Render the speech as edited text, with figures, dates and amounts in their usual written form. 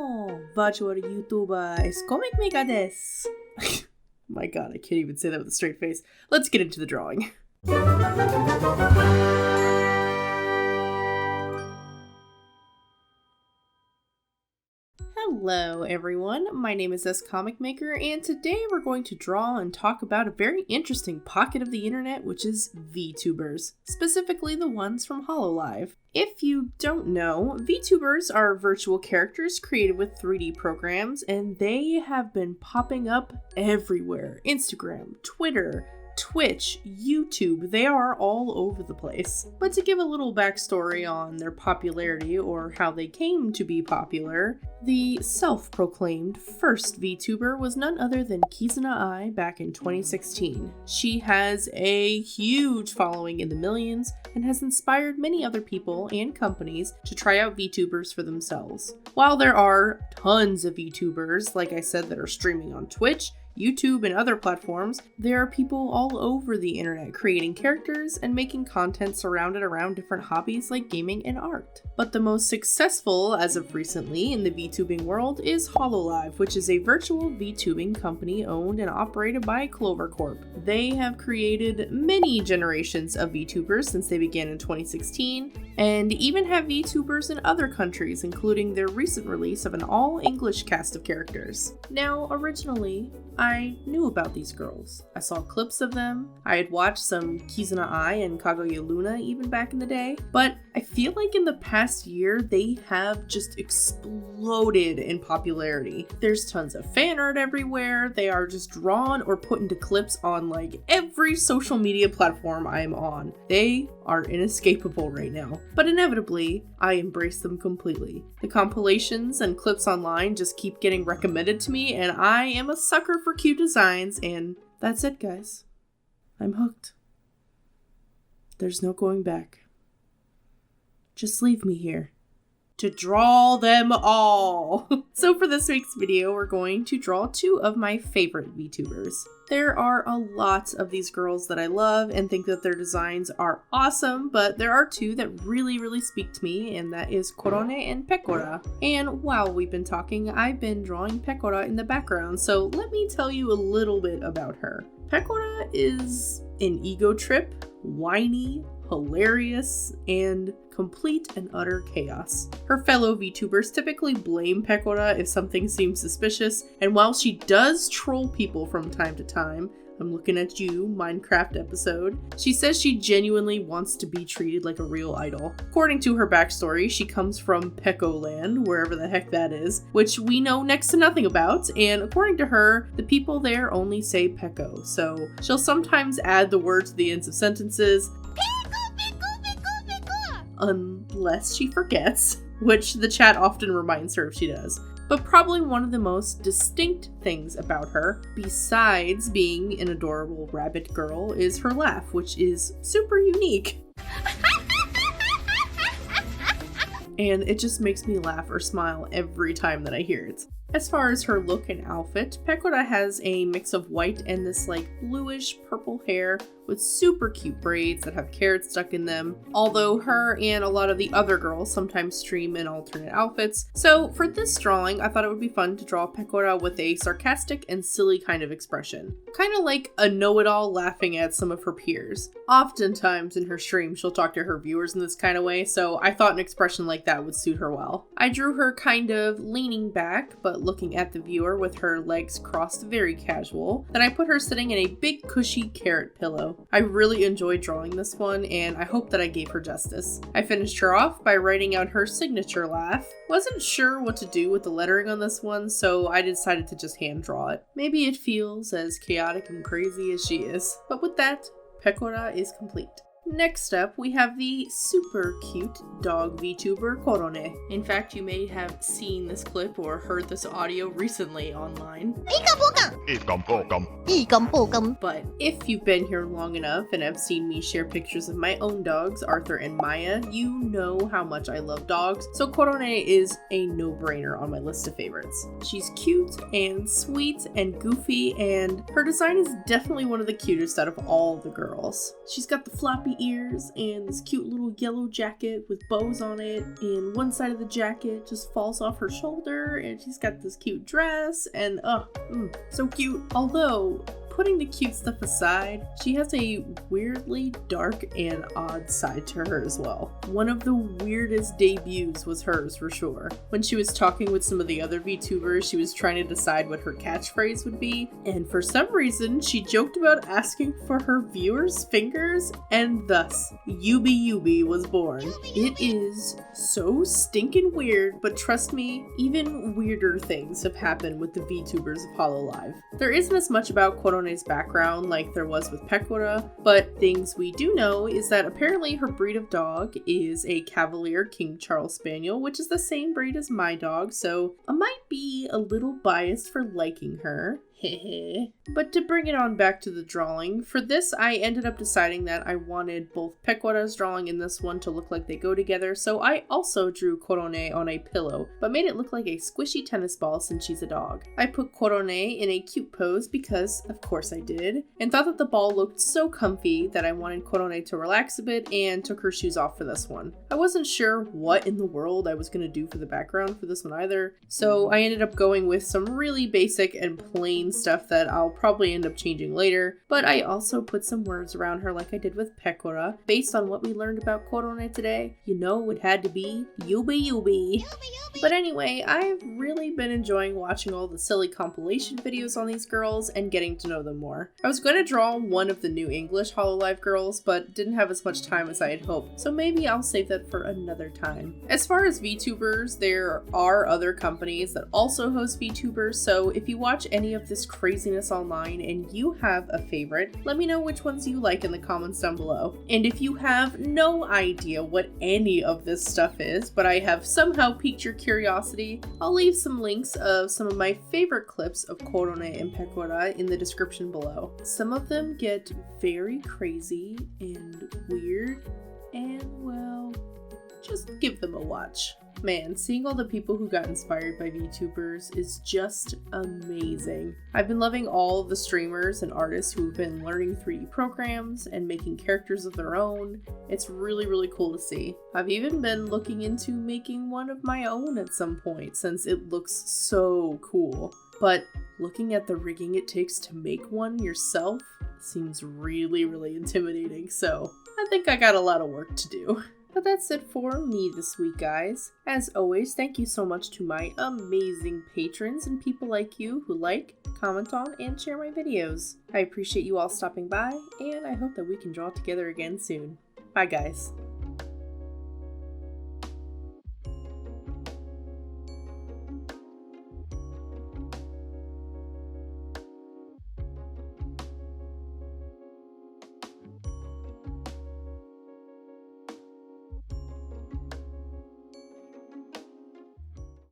もvirtual YouTuber です。コミックメーカーです。My god, I can't even say that with a straight face. Let's get into the drawing. Hello everyone, my name is S Comic Maker, and today we're going to draw and talk about a very interesting pocket of the internet, which is Vtubers, specifically the ones from Hololive. If you don't know, Vtubers are virtual characters created with 3D programs, and they have been popping up everywhere. Instagram, Twitter, Twitch, YouTube, they are all over the place. But to give a little backstory on their popularity or how they came to be popular, the self-proclaimed first VTuber was none other than Kizuna AI back in 2016. She has a huge following in the millions and has inspired many other people and companies to try out VTubers for themselves. While there are tons of VTubers, like I said, that are streaming on Twitch, YouTube, and other platforms, there are people all over the internet creating characters and making content surrounded around different hobbies like gaming and art. But the most successful, as of recently, in the VTubing world is Hololive, which is a virtual VTubing company owned and operated by Clover Corp. They have created many generations of VTubers since they began in 2016, and even have VTubers in other countries, including their recent release of an all-English cast of characters. Now, originally, I knew about these girls. I saw clips of them. I had watched some Kizuna AI and Kaguya Luna even back in the day, but I feel like in the past year, they have just exploded in popularity. There's tons of fan art everywhere. They are just drawn or put into clips on like every social media platform I'm on. They are inescapable right now, but inevitably, I embrace them completely. The compilations and clips online just keep getting recommended to me, and I am a sucker for cute designs, and that's it, guys. I'm hooked. There's no going back. Just leave me here to draw them all. So for this week's video, we're going to draw two of my favorite VTubers. There are a lot of these girls that I love and think that their designs are awesome, but there are two that really speak to me, and that is Korone and Pekora. And while we've been talking, I've been drawing Pekora in the background, so let me tell you a little bit about her. Pekora is an ego trip, whiny, hilarious, and complete and utter chaos. Her fellow VTubers typically blame Pekora if something seems suspicious, and while she does troll people from time to time, I'm looking at you, Minecraft episode, she says she genuinely wants to be treated like a real idol. According to her backstory, she comes from Pekoland, wherever the heck that is, which we know next to nothing about, and according to her, the people there only say Peko, so she'll sometimes add the word to the ends of sentences, unless she forgets, which the chat often reminds her if she does. But probably one of the most distinct things about her, besides being an adorable rabbit girl, is her laugh, which is super unique. And it just makes me laugh or smile every time that I hear it. As far as her look and outfit, Pekora has a mix of white and this like bluish purple hair with super cute braids that have carrots stuck in them, although her and a lot of the other girls sometimes stream in alternate outfits. So for this drawing, I thought it would be fun to draw Pekora with a sarcastic and silly kind of expression. Kind of like a know-it-all laughing at some of her peers. Oftentimes in her stream, she'll talk to her viewers in this kind of way, so I thought an expression like that would suit her well. I drew her kind of leaning back, but looking at the viewer with her legs crossed very casual. Then I put her sitting in a big cushy carrot pillow. I really enjoyed drawing this one, and I hope that I gave her justice. I finished her off by writing out her signature laugh. Wasn't sure what to do with the lettering on this one, so I decided to just hand draw it. Maybe it feels as chaotic and crazy as she is. But with that, Pekora is complete. Next up, we have the super cute dog VTuber Korone. In fact, you may have seen this clip or heard this audio recently online. But if you've been here long enough and have seen me share pictures of my own dogs, Arthur and Maya, you know how much I love dogs, so Korone is a no-brainer on my list of favorites. She's cute and sweet and goofy, and her design is definitely one of the cutest out of all the girls. She's got the floppy pointy ears and this cute little yellow jacket with bows on it, and one side of the jacket just falls off her shoulder, and she's got this cute dress, and so cute. Although, putting the cute stuff aside, she has a weirdly dark and odd side to her as well. One of the weirdest debuts was hers for sure. When she was talking with some of the other VTubers, she was trying to decide what her catchphrase would be, and for some reason, she joked about asking for her viewers' fingers, and thus, Yubi Yubi was born. It is so stinking weird, but trust me, even weirder things have happened with the VTubers of Hololive. There isn't as much about Korone's background like there was with Pekora, but things we do know is that apparently her breed of dog is a Cavalier King Charles Spaniel, which is the same breed as my dog, so I might be a little biased for liking her. But to bring it on back to the drawing, for this I ended up deciding that I wanted both Pekora's drawing and this one to look like they go together, so I also drew Korone on a pillow, but made it look like a squishy tennis ball since she's a dog. I put Korone in a cute pose because, of course I did, and thought that the ball looked so comfy that I wanted Korone to relax a bit and took her shoes off for this one. I wasn't sure what in the world I was going to do for the background for this one either, so I ended up going with some really basic and plain stuff that I'll probably end up changing later, but I also put some words around her like I did with Pekora. Based on what we learned about Korone today, you know it had to be Yubi Yubi. But anyway, I've really been enjoying watching all the silly compilation videos on these girls and getting to know them more. I was going to draw one of the new English Hololive girls, but didn't have as much time as I had hoped, so maybe I'll save that for another time. As far as VTubers, there are other companies that also host VTubers, so if you watch any of this craziness online and you have a favorite, let me know which ones you like in the comments down below. And if you have no idea what any of this stuff is, but I have somehow piqued your curiosity, I'll leave some links of some of my favorite clips of Korone and Pekora in the description below. Some of them get very crazy and weird, and well, just give them a watch. Man, seeing all the people who got inspired by VTubers is just amazing. I've been loving all of the streamers and artists who've been learning 3D programs and making characters of their own. It's really cool to see. I've even been looking into making one of my own at some point since it looks so cool. But looking at the rigging it takes to make one yourself seems really intimidating, so I think I got a lot of work to do. But that's it for me this week, guys. As always, thank you so much to my amazing patrons and people like you who like, comment on, and share my videos. I appreciate you all stopping by, and I hope that we can draw together again soon. Bye, guys.